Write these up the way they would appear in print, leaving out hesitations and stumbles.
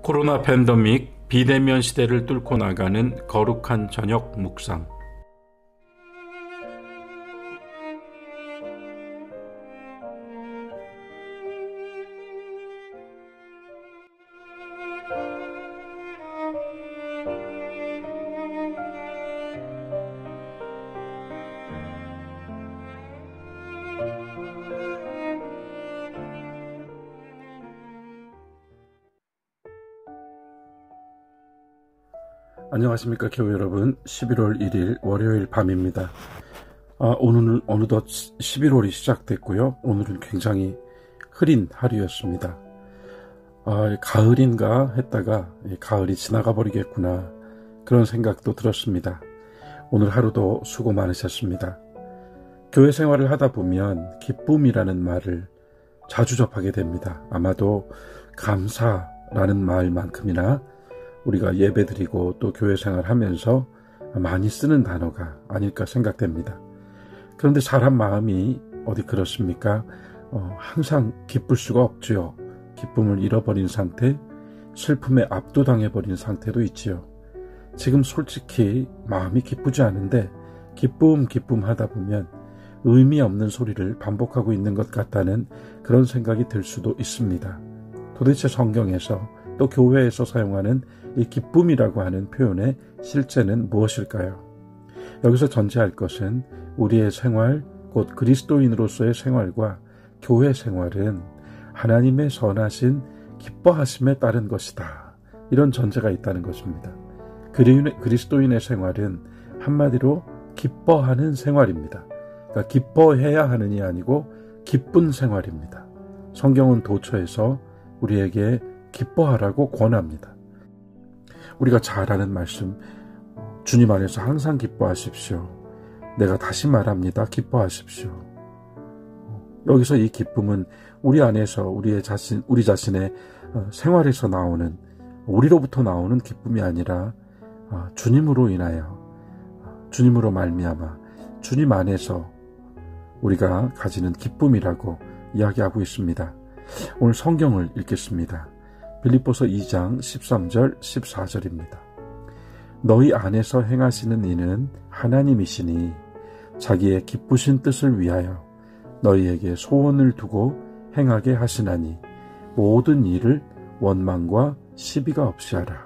코로나 팬데믹 비대면 시대를 뚫고 나가는 거룩한 저녁 묵상. 안녕하십니까 교회 여러분. 11월 1일 월요일 밤입니다. 오늘은 어느덧 11월이 시작됐고요. 오늘은 굉장히 흐린 하루였습니다. 가을인가 했다가 가을이 지나가 버리겠구나, 그런 생각도 들었습니다. 오늘 하루도 수고 많으셨습니다. 교회 생활을 하다 보면 기쁨이라는 말을 자주 접하게 됩니다. 아마도 감사라는 말만큼이나 우리가 예배드리고 또 교회 생활하면서 많이 쓰는 단어가 아닐까 생각됩니다. 그런데 사람 마음이 어디 그렇습니까? 항상 기쁠 수가 없지요. 기쁨을 잃어버린 상태, 슬픔에 압도당해버린 상태도 있지요. 지금 솔직히 마음이 기쁘지 않은데 기쁨 하다 보면 의미 없는 소리를 반복하고 있는 것 같다는 그런 생각이 들 수도 있습니다. 도대체 성경에서 또 교회에서 사용하는 이 기쁨이라고 하는 표현의 실제는 무엇일까요? 여기서 전제할 것은 우리의 생활, 곧 그리스도인으로서의 생활과 교회 생활은 하나님의 선하신 기뻐하심에 따른 것이다, 이런 전제가 있다는 것입니다. 그리스도인의 생활은 한마디로 기뻐하는 생활입니다. 그러니까 기뻐해야 하는이 아니고 기쁜 생활입니다. 성경은 도처에서 우리에게 기뻐하라고 권합니다. 우리가 잘 아는 말씀, 주님 안에서 항상 기뻐하십시오. 내가 다시 말합니다. 기뻐하십시오. 여기서 이 기쁨은 우리 안에서 우리 자신의 생활에서 나오는, 우리로부터 나오는 기쁨이 아니라 주님으로 인하여, 주님으로 말미암아 주님 안에서 우리가 가지는 기쁨이라고 이야기하고 있습니다. 오늘 성경을 읽겠습니다. 빌립보서 2장 13절 14절입니다. 너희 안에서 행하시는 이는 하나님이시니 자기의 기쁘신 뜻을 위하여 너희에게 소원을 두고 행하게 하시나니 모든 일을 원망과 시비가 없이 하라.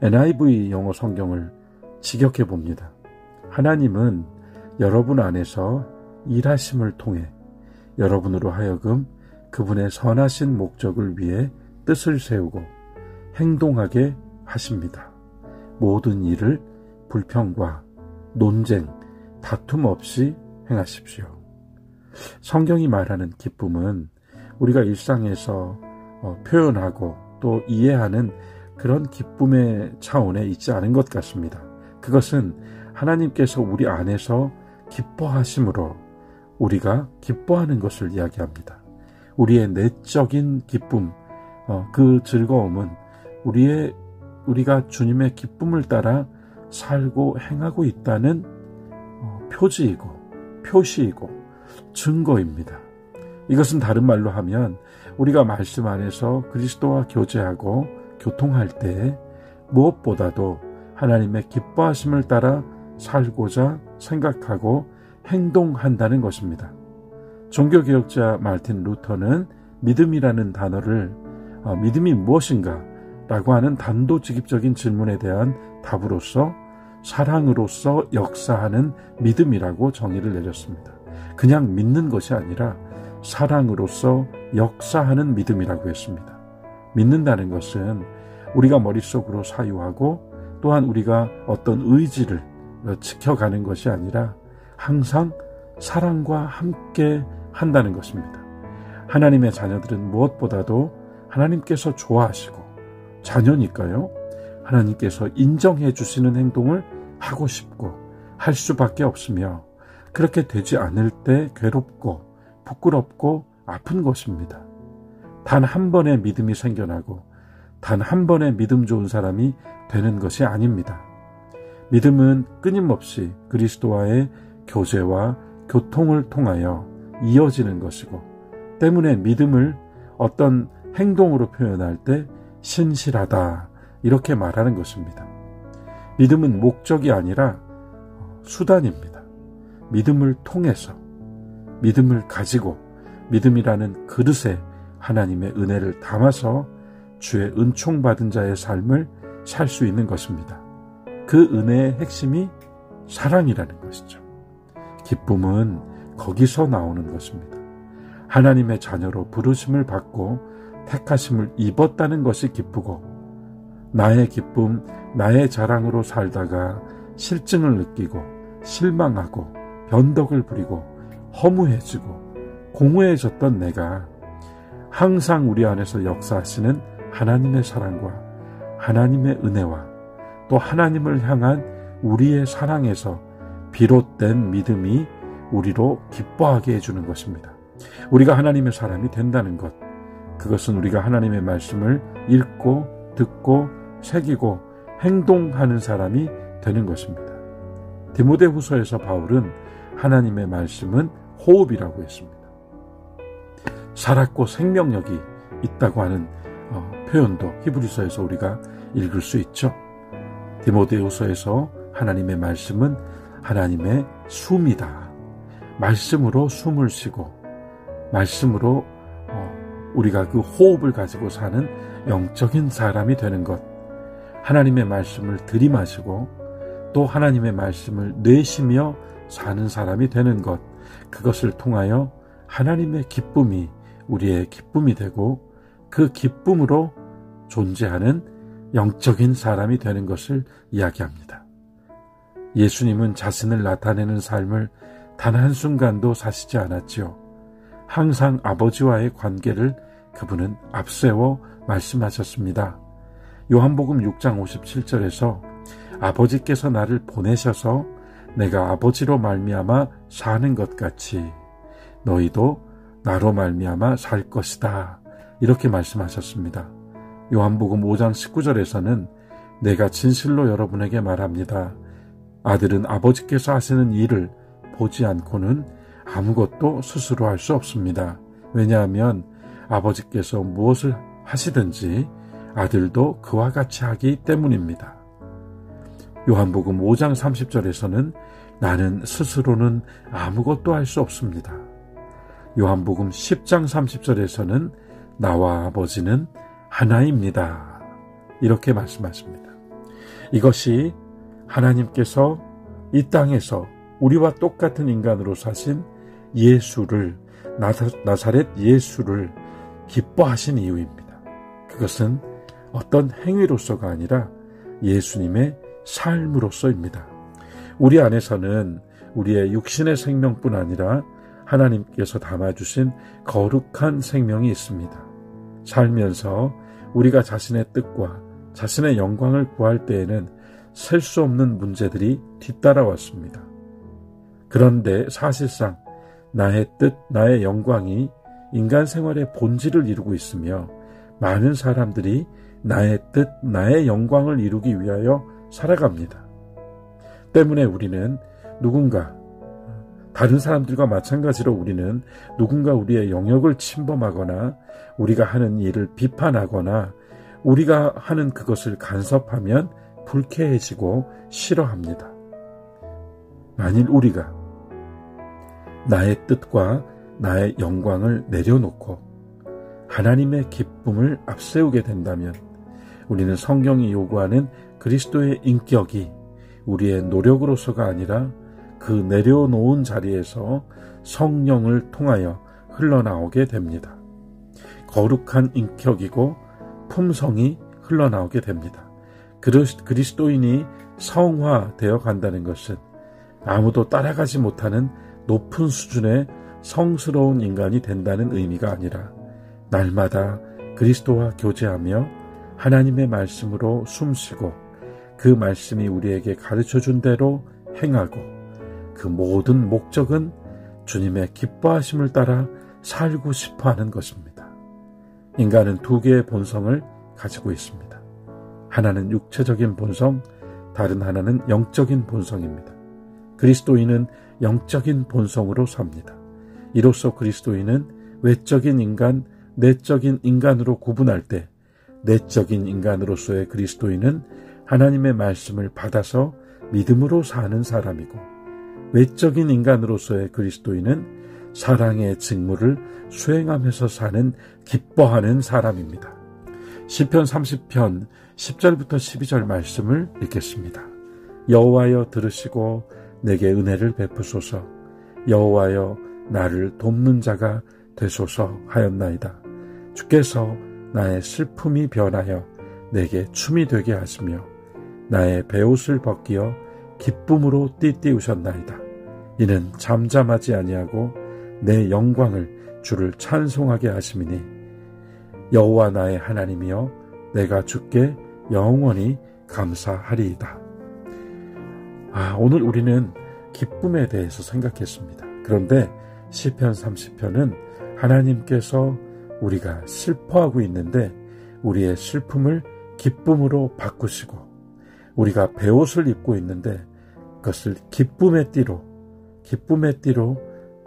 NIV 영어 성경을 직역해 봅니다. 하나님은 여러분 안에서 일하심을 통해 여러분으로 하여금 그분의 선하신 목적을 위해 뜻을 세우고 행동하게 하십니다. 모든 일을 불평과 논쟁, 다툼 없이 행하십시오. 성경이 말하는 기쁨은 우리가 일상에서 표현하고 또 이해하는 그런 기쁨의 차원에 있지 않은 것 같습니다. 그것은 하나님께서 우리 안에서 기뻐하심으로 우리가 기뻐하는 것을 이야기합니다. 우리의 내적인 기쁨, 그 즐거움은 우리가 주님의 기쁨을 따라 살고 행하고 있다는 표지이고 표시이고 증거입니다. 이것은 다른 말로 하면 우리가 말씀 안에서 그리스도와 교제하고 교통할 때 무엇보다도 하나님의 기뻐하심을 따라 살고자 생각하고 행동한다는 것입니다. 종교개혁자 마르틴 루터는 믿음이라는 단어를 믿음이 무엇인가? 라고 하는 단도직입적인 질문에 대한 답으로서 사랑으로서 역사하는 믿음이라고 정의를 내렸습니다. 그냥 믿는 것이 아니라 사랑으로서 역사하는 믿음이라고 했습니다. 믿는다는 것은 우리가 머릿속으로 사유하고 또한 우리가 어떤 의지를 지켜가는 것이 아니라 항상 사랑과 함께 한다는 것입니다. 하나님의 자녀들은 무엇보다도 하나님께서 좋아하시고 자녀니까요, 하나님께서 인정해 주시는 행동을 하고 싶고 할 수밖에 없으며 그렇게 되지 않을 때 괴롭고 부끄럽고 아픈 것입니다. 단 한 번의 믿음이 생겨나고 단 한 번의 믿음 좋은 사람이 되는 것이 아닙니다. 믿음은 끊임없이 그리스도와의 교제와 교통을 통하여 이어지는 것이고, 때문에 믿음을 어떤 행동으로 표현할 때 신실하다 이렇게 말하는 것입니다. 믿음은 목적이 아니라 수단입니다. 믿음을 통해서, 믿음을 가지고 믿음이라는 그릇에 하나님의 은혜를 담아서 주의 은총받은 자의 삶을 살 수 있는 것입니다. 그 은혜의 핵심이 사랑이라는 것이죠. 기쁨은 거기서 나오는 것입니다. 하나님의 자녀로 부르심을 받고 택하심을 입었다는 것이 기쁘고, 나의 기쁨, 나의 자랑으로 살다가 실증을 느끼고 실망하고 변덕을 부리고 허무해지고 공허해졌던 내가 항상 우리 안에서 역사하시는 하나님의 사랑과 하나님의 은혜와 또 하나님을 향한 우리의 사랑에서 비롯된 믿음이 우리로 기뻐하게 해주는 것입니다. 우리가 하나님의 사람이 된다는 것, 그것은 우리가 하나님의 말씀을 읽고 듣고 새기고 행동하는 사람이 되는 것입니다. 디모데후서에서 바울은 하나님의 말씀은 호흡이라고 했습니다. 살았고 생명력이 있다고 하는 표현도 히브리서에서 우리가 읽을 수 있죠. 디모데후서에서 하나님의 말씀은 하나님의 숨이다. 말씀으로 숨을 쉬고 말씀으로 우리가 그 호흡을 가지고 사는 영적인 사람이 되는 것, 하나님의 말씀을 들이마시고 또 하나님의 말씀을 내쉬며 사는 사람이 되는 것, 그것을 통하여 하나님의 기쁨이 우리의 기쁨이 되고 그 기쁨으로 존재하는 영적인 사람이 되는 것을 이야기합니다. 예수님은 자신을 나타내는 삶을 단 한순간도 사시지 않았지요. 항상 아버지와의 관계를 그분은 앞세워 말씀하셨습니다. 요한복음 6장 57절에서 아버지께서 나를 보내셔서 내가 아버지로 말미암아 사는 것 같이 너희도 나로 말미암아 살 것이다, 이렇게 말씀하셨습니다. 요한복음 5장 19절에서는 내가 진실로 여러분에게 말합니다. 아들은 아버지께서 하시는 일을 보지 않고는 아무것도 스스로 할 수 없습니다. 왜냐하면 아버지께서 무엇을 하시든지 아들도 그와 같이 하기 때문입니다. 요한복음 5장 30절에서는 나는 스스로는 아무것도 할 수 없습니다. 요한복음 10장 30절에서는 나와 아버지는 하나입니다, 이렇게 말씀하십니다. 이것이 하나님께서 이 땅에서 우리와 똑같은 인간으로 사신 예수를, 나사렛 예수를 기뻐하신 이유입니다. 그것은 어떤 행위로서가 아니라 예수님의 삶으로서입니다. 우리 안에서는 우리의 육신의 생명뿐 아니라 하나님께서 담아주신 거룩한 생명이 있습니다. 살면서 우리가 자신의 뜻과 자신의 영광을 구할 때에는 셀 수 없는 문제들이 뒤따라왔습니다. 그런데 사실상 나의 뜻, 나의 영광이 인간 생활의 본질을 이루고 있으며 많은 사람들이 나의 뜻, 나의 영광을 이루기 위하여 살아갑니다. 때문에 우리는 다른 사람들과 마찬가지로 우리는 누군가 우리의 영역을 침범하거나 우리가 하는 일을 비판하거나 우리가 하는 그것을 간섭하면 불쾌해지고 싫어합니다. 만일 우리가 나의 뜻과 나의 영광을 내려놓고 하나님의 기쁨을 앞세우게 된다면 우리는 성경이 요구하는 그리스도의 인격이 우리의 노력으로서가 아니라 그 내려놓은 자리에서 성령을 통하여 흘러나오게 됩니다. 거룩한 인격이고 품성이 흘러나오게 됩니다. 그리스도인이 성화되어 간다는 것은 아무도 따라가지 못하는 높은 수준의 성스러운 인간이 된다는 의미가 아니라 날마다 그리스도와 교제하며 하나님의 말씀으로 숨쉬고 그 말씀이 우리에게 가르쳐준 대로 행하고 그 모든 목적은 주님의 기뻐하심을 따라 살고 싶어하는 것입니다. 인간은 두 개의 본성을 가지고 있습니다. 하나는 육체적인 본성, 다른 하나는 영적인 본성입니다. 그리스도인은 영적인 본성으로 삽니다. 이로써 그리스도인은 외적인 인간, 내적인 인간으로 구분할 때 내적인 인간으로서의 그리스도인은 하나님의 말씀을 받아서 믿음으로 사는 사람이고, 외적인 인간으로서의 그리스도인은 사랑의 직무를 수행하면서 사는 기뻐하는 사람입니다. 시편 30편 10절부터 12절 말씀을 읽겠습니다. 여호와여 들으시고 내게 은혜를 베푸소서. 여호와여 나를 돕는 자가 되소서 하였나이다. 주께서 나의 슬픔이 변하여 내게 춤이 되게 하시며 나의 베옷을 벗기어 기쁨으로 띠띠우셨나이다. 이는 잠잠하지 아니하고 내 영광을 주를 찬송하게 하심이니 여호와 나의 하나님이여 내가 주께 영원히 감사하리이다. 오늘 우리는 기쁨에 대해서 생각했습니다. 그런데 시편 30편은 하나님께서 우리가 슬퍼하고 있는데 우리의 슬픔을 기쁨으로 바꾸시고, 우리가 베옷을 입고 있는데 그것을 기쁨의 띠로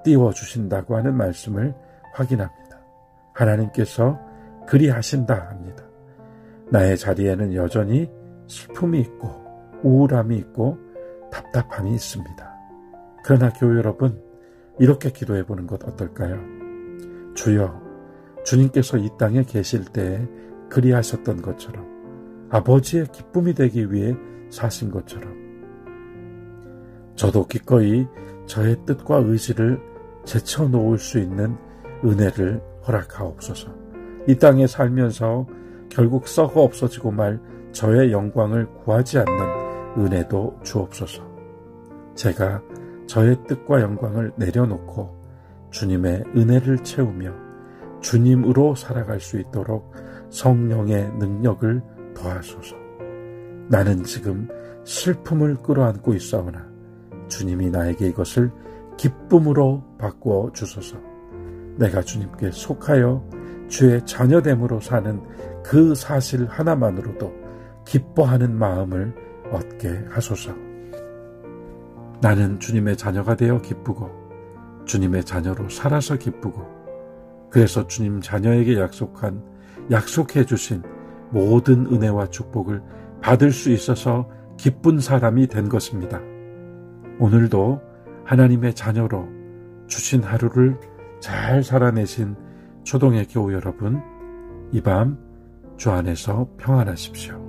띄워주신다고 하는 말씀을 확인합니다. 하나님께서 그리하신다 합니다. 나의 자리에는 여전히 슬픔이 있고 우울함이 있고 답답함이 있습니다. 그러나 교회 여러분, 이렇게 기도해 보는 것 어떨까요? 주여, 주님께서 이 땅에 계실 때에 그리하셨던 것처럼, 아버지의 기쁨이 되기 위해 사신 것처럼 저도 기꺼이 저의 뜻과 의지를 제쳐놓을 수 있는 은혜를 허락하옵소서. 이 땅에 살면서 결국 썩어 없어지고 말 저의 영광을 구하지 않는 은혜도 주옵소서. 제가 저의 뜻과 영광을 내려놓고 주님의 은혜를 채우며 주님으로 살아갈 수 있도록 성령의 능력을 더하소서. 나는 지금 슬픔을 끌어안고 있사오나 주님이 나에게 이것을 기쁨으로 바꾸어 주소서. 내가 주님께 속하여 주의 자녀됨으로 사는 그 사실 하나만으로도 기뻐하는 마음을 얻게 하소서. 나는 주님의 자녀가 되어 기쁘고 주님의 자녀로 살아서 기쁘고, 그래서 주님 자녀에게 약속해 주신 모든 은혜와 축복을 받을 수 있어서 기쁜 사람이 된 것입니다. 오늘도 하나님의 자녀로 주신 하루를 잘 살아내신 초동의 교우 여러분, 이 밤 주 안에서 평안하십시오.